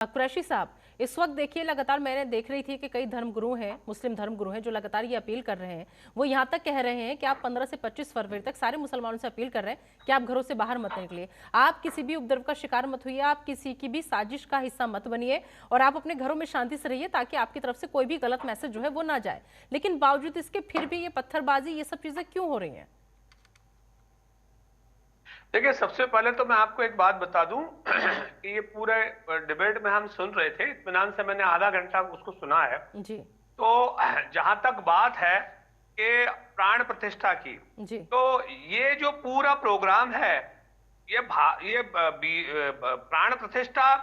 कुरैशी साहब, इस वक्त देखिए लगातार मैंने देख रही थी कि कई धर्मगुरु हैं, मुस्लिम धर्मगुरु हैं जो लगातार ये अपील कर रहे हैं। वो यहाँ तक कह रहे हैं कि आप 15 से 25 फरवरी तक सारे मुसलमानों से अपील कर रहे हैं कि आप घरों से बाहर मत निकलिए, आप किसी भी उपद्रव का शिकार मत होइए, आप किसी की भी साजिश का हिस्सा मत बनिए और आप अपने घरों में शांति से रहिए ताकि आपकी तरफ से कोई भी गलत मैसेज जो है वो ना जाए। लेकिन बावजूद इसके फिर भी ये पत्थरबाजी, ये सब चीजें क्यों हो रही हैं? देखिए, सबसे पहले तो मैं आपको एक बात बता दूं कि ये पूरे डिबेट में हम सुन रहे थे, इत्मीनान से मैंने आधा घंटा उसको सुना है जी। तो जहां तक बात है कि प्राण प्रतिष्ठा की जी। तो ये जो पूरा प्रोग्राम है ये प्राण प्रतिष्ठा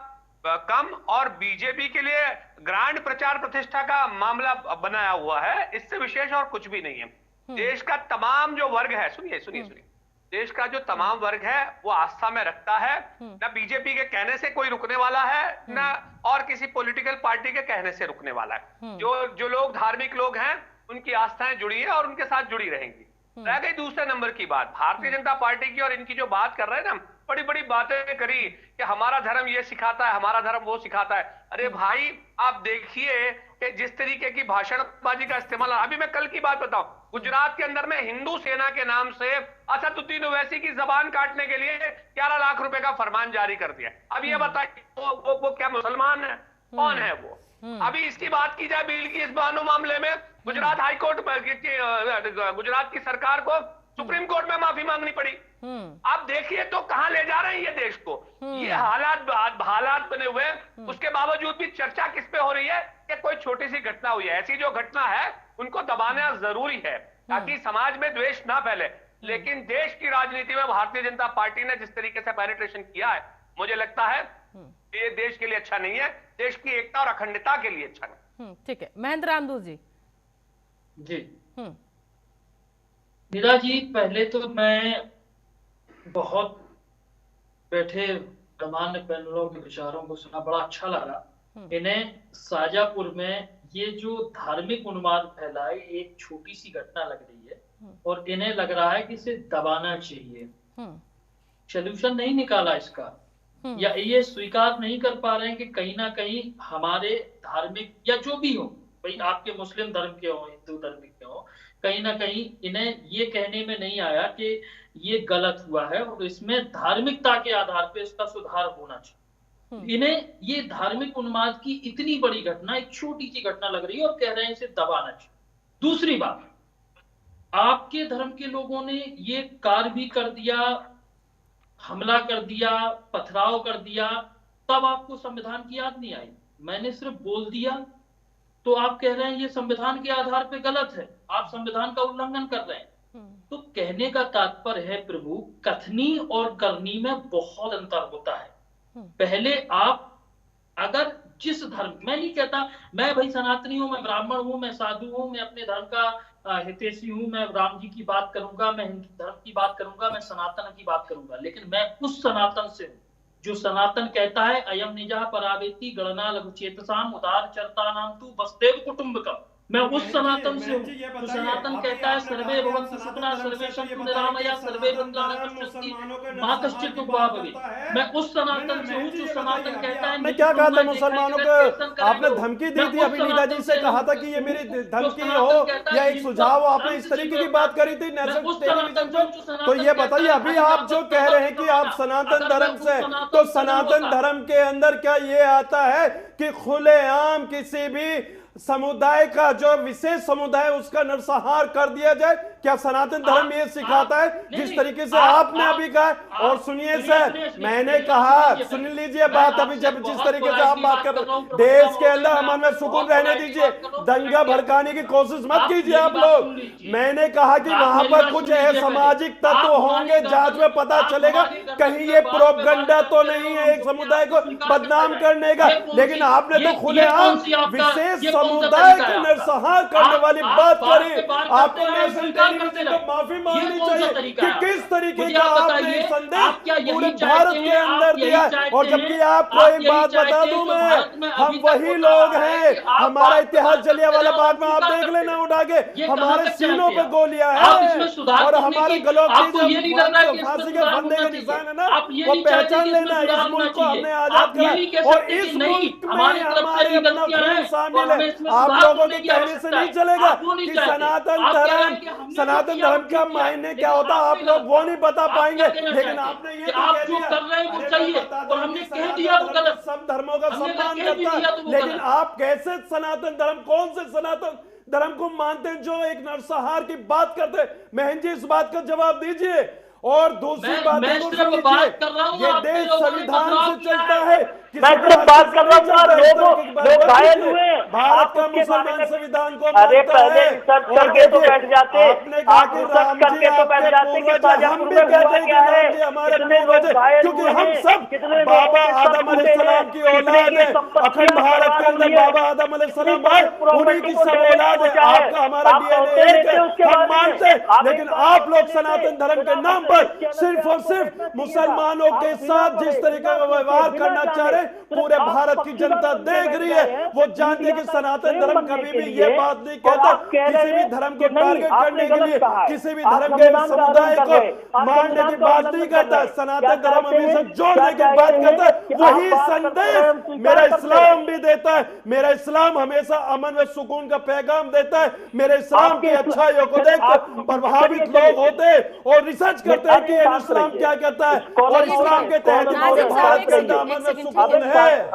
कम और बीजेपी के लिए ग्रांड प्रचार प्रतिष्ठा का मामला बनाया हुआ है, इससे विशेष और कुछ भी नहीं है। देश का तमाम जो वर्ग है, सुनिए सुनिए सुनिए, देश का जो तमाम वर्ग है वो आस्था में रखता है, ना बीजेपी के कहने से कोई रुकने वाला है, ना और किसी पॉलिटिकल पार्टी के कहने से रुकने वाला है। जो लोग धार्मिक लोग हैं उनकी आस्थाएं जुड़ी है और उनके साथ जुड़ी रहेंगी। रह गई दूसरे नंबर की बात, भारतीय जनता पार्टी की और इनकी जो बात कर रहे हैं ना, बड़ी बड़ी बातें करी कि हमारा धर्म ये सिखाता है, हमारा धर्म वो सिखाता है। अरे भाई, आप देखिए कि जिस तरीके की भाषणबाजी का इस्तेमाल, अभी मैं कल की बात बताऊं, गुजरात के अंदर में हिंदू सेना के नाम से असदुद्दीन ओवैसी की जबान काटने के लिए 11 लाख रुपए का फरमान जारी कर दिया। अब ये बताइए वो क्या मुसलमान है? कौन है वो? अभी इसकी बात की जाए बिल की, इस बानो मामले में गुजरात हाईकोर्ट, गुजरात की सरकार को सुप्रीम कोर्ट में माफी मांगनी पड़ी। आप देखिए तो कहां ले जा रहे हैं ये देश को। ये हालात बने हुए, उसके बावजूद भी चर्चा किस पे हो रही है कि कोई छोटी सी घटना हुई है। ऐसी जो घटना है उनको दबाना जरूरी है ताकि समाज में द्वेष ना फैले। लेकिन देश की राजनीति में भारतीय जनता पार्टी ने जिस तरीके से पेनिट्रेशन किया है, मुझे लगता है ये देश के लिए अच्छा नहीं है, देश की एकता और अखंडता के लिए अच्छा नहीं। ठीक है, महेंद्र रामदूत जी। जी मीरा जी, पहले तो मैं बहुत बैठे सामान्य पैनलों के विचारों को सुना, बड़ा अच्छा लगा। इन्हें शाजापुर में ये जो धार्मिक उन्माद फैलाए, एक छोटी सी घटना लग रही है और इन्हें लग रहा है कि इसे दबाना चाहिए। सोल्यूशन नहीं निकाला इसका, या ये स्वीकार नहीं कर पा रहे हैं कि कहीं ना कहीं हमारे धार्मिक या जो भी हो, भाई आपके मुस्लिम धर्म के हो, हिंदू धर्म के हो, कहीं ना कहीं इन्हें ये कहने में नहीं आया कि ये गलत हुआ है और इसमें धार्मिकता के आधार पे इसका सुधार होना चाहिए। इन्हें ये धार्मिक उन्माद की इतनी बड़ी घटना एक छोटी सी घटना लग रही है और कह रहे हैं इसे दबाना चाहिए। दूसरी बात, आपके धर्म के लोगों ने ये कार्य भी कर दिया, हमला कर दिया, पथराव कर दिया, तब आपको संविधान की याद नहीं आई। मैंने सिर्फ बोल दिया तो आप कह रहे हैं ये संविधान के आधार पे गलत है, आप संविधान का उल्लंघन कर रहे हैं। तो कहने का तात्पर्य है प्रभु, कथनी और करनी में बहुत अंतर होता है। पहले आप अगर जिस धर्म, मैं नहीं कहता मैं भाई सनातनी हूं, मैं ब्राह्मण हूं, मैं साधु हूं, मैं अपने धर्म का हितैषी हूं, मैं राम जी की बात करूंगा, मैं हिंदू धर्म की बात करूंगा, मैं सनातन की बात करूंगा, लेकिन मैं उस सनातन से हूं जो सनातन कहता है अयम निजा परावेति गणना लघु चेतसाम उदार चरता नाम तू वसुदेव कुटुंबकम। मैं उस सनातन से हूँ तो सनातन कहता है सर्वे भवन्तु सुखिनः सर्वे सन्तु निरामया सर्वे भद्राणि पश्यन्ति मा कश्चित् दुःखभाग् भवेत्। मैं उस सनातन से हूँ जो सनातन कहता है। मैं क्या कहा था मुसलमानों को? आपने धमकी दी थी, अभी नीता जी से कहा था कि ये मेरी धमकी हो या एक सुझाव हो, आपने इस तरीके की बात करी थी नेशनल टेलीविजन पर। तो ये बताइए, अभी आप जो कह रहे हैं कि आप सनातन धर्म से, तो सनातन धर्म के अंदर क्या ये आता है कि खुलेआम किसी भी समुदाय का जो विशेष समुदाय उसका नरसंहार कर दिया जाए? क्या सनातन धर्म ये सिखाता है जिस तरीके से आपने अभी कहा? और सुनिए सर, मैंने कहा, सुन लीजिए बात, अभी जब जिस तरीके से आप बात कर रहे हैं, देश के अंदर अमन में सुकून रहने दीजिए, दंगा भड़काने की कोशिश मत कीजिए आप लोग। मैंने कहा कि वहां पर कुछ असामाजिक तत्व होंगे, जांच में पता चलेगा, कहीं ये प्रोपगंडा तो नहीं है एक समुदाय को बदनाम करने का। लेकिन आपने तो खुलेआम विशेष समुदाय को नरसंहार करने वाली बात करी। आपको नेशनल करते तो रहे। माफी ये मांगनी कौन सा चाहिए तरीका कि है? किस तरीके मुझे का आप आपने बताइए, एक आप संदेश क्या यही पूरे चाहते भारत के हैं? अंदर आप यही दिया है। चाहते और हैं? जबकि आपको आप एक यही बात चाहते बता हैं दूं जो मैं, भारत में हम अभी तक वही होता लोग रहा है हैं, कि आप हमारा बात पे इतिहास बात जलियांवाला करते रहे और बाग में आप स्वीकार देख करते लेना रहे। उठा के ये हमारे कहां तक सीनों चाहते पे हैं? गोलियां आप हैं इसमें सुधार और करने हमारे की, गलों की आपको जो ये नहीं लगता है कि इसमें फांसी के सुधार फंदे होना के चाहिए? निशान है ना, आप ये वो नहीं चाहते पहचान कि इसमें लेना। सुधार इस होना मुल्क को चाहिए? हमने आजाद आप ये करा नहीं कह और सकते कि इस नहीं, मुल्क में हमारी तरफ से हमारे भी अपना गलतियां खून हैं शामिल और है। हमें इसमें आप सुधार लोगों करने के की कहने से आवश्यकता नहीं है। चलेगा आप वो नहीं कि चाहते। सनातन आप कह रहे धर्म हैं कि हमने जो सनातन किया वो धर्म का ठीक किया, मायने लेकिन क्या होता है आपने आप लोग गलत वो किया। नहीं बता आप क्या पाएंगे। कहना लेकिन चाहते हैं? आपने ये कि तो आप कह जो दिया, कर रहे हैं वो अरे सही मैं है बता और दूं हमने कि कह सनातन दिया वो धर्म गलत। सब धर्मों का हमने सम्मान कह भी करता दिया है, तो वो लेकिन गलत। आप कैसे सनातन धर्म, कौन से सनातन धर्म को मानते हैं जो एक नरसंहार की बात करते हैं? बहन जी इस बात का जवाब दीजिए। और दूसरी बात मैं देखो, सिर्फ सुन बात लीजिए, कर रहा हूँ, ये आपके देश लोगों ने संविधान पथराव से किया चलता है। है, मैं किसी सिर्फ बात कर रहा हूँ चलता है, इस लोगों तरीके की बात लोग मत घायल कीजिए। हुए। भारत आप का उसके मुसलमान बारे में संविधान को अरे मानता पहले है। रिसर्च और करके तो देखिए, बैठ जाते, आपने कहा आप कि रिसर्च राम करके जी तो बैठ आपके जाते कि पूर्वज हैं, हम शाजापुर भी में कहते हुआ हैं कि क्या है, राम जी हमारे कितने पूर्वज लोग हैं, घायल क्योंकि हुए हम हैं, सब कितने बाबा लोगों के सर आदम फूटे अलैहिस्सलाम हैं, की कितने औलाद की है। संपत्तियां अखंड भारत के बर्बाद अंदर हुई है, बाबा आदम अलैहिस्सलाम कितनी आए, पब्लिक उन्हीं प्रॉपर्टी की को सब डैमेज औलाद है। पहुंचा है। आपका हमारा आप डीएनए होते एक रहते है, उसके हम बारे में, मानते हैं, आप लेकिन इस बात आप को लोग कहते थे, सनातन धर्म के बिना नाम मतलब पर इस चैनल पे सिर्फ और आपको सिर्फ बैठना चाहिए था। मुसलमानों आप के बिना साथ जिस पढ़े, तरीके बिना का सोचे, व्यवहार बिना करना चाह जाने, रहे, पूरे सिर्फ आप भारत की पक्षीदार जनता बनके देख बैठ रही गए है। हैं वो जानती है मीडिया कि का सनातन फ्रेम धर्म बनने कभी के भी ये लिए। बात नहीं और कहता आप कह रहे किसी भी थे धर्म कि को नहीं, टारगेट आपने करने के गलत लिए, कहा है, किसी भी आप धर्म के संविधान का समुदाय हनन कर को रहे हैं, आप मारने संविधान की का बात उल्लंघन नहीं कर करता। रहे हैं। क्या सनातन धर्म चाहते हमेशा हैं, जोड़ने की क्या बात चाहते करता हैं है। कि आप वही बात करते रहे, हम संदेश स्वीकार मेरा करते इस्लाम रहे। भी देता है। मेरा इस्लाम हमेशा अमन व सुकून का पैगाम देता है। मेरे इस्लाम की अच्छाइयों को देख कर प्रभावित लोग होते हैं और रिसर्च करते हैं कि ये इस्लाम क्या कहता है, और चलिए, ठीक इस्लाम है। के तहत नाजिम साहब, भारत एक के सेकंड, दामन एक में सेकंड, सुकून ठीक है।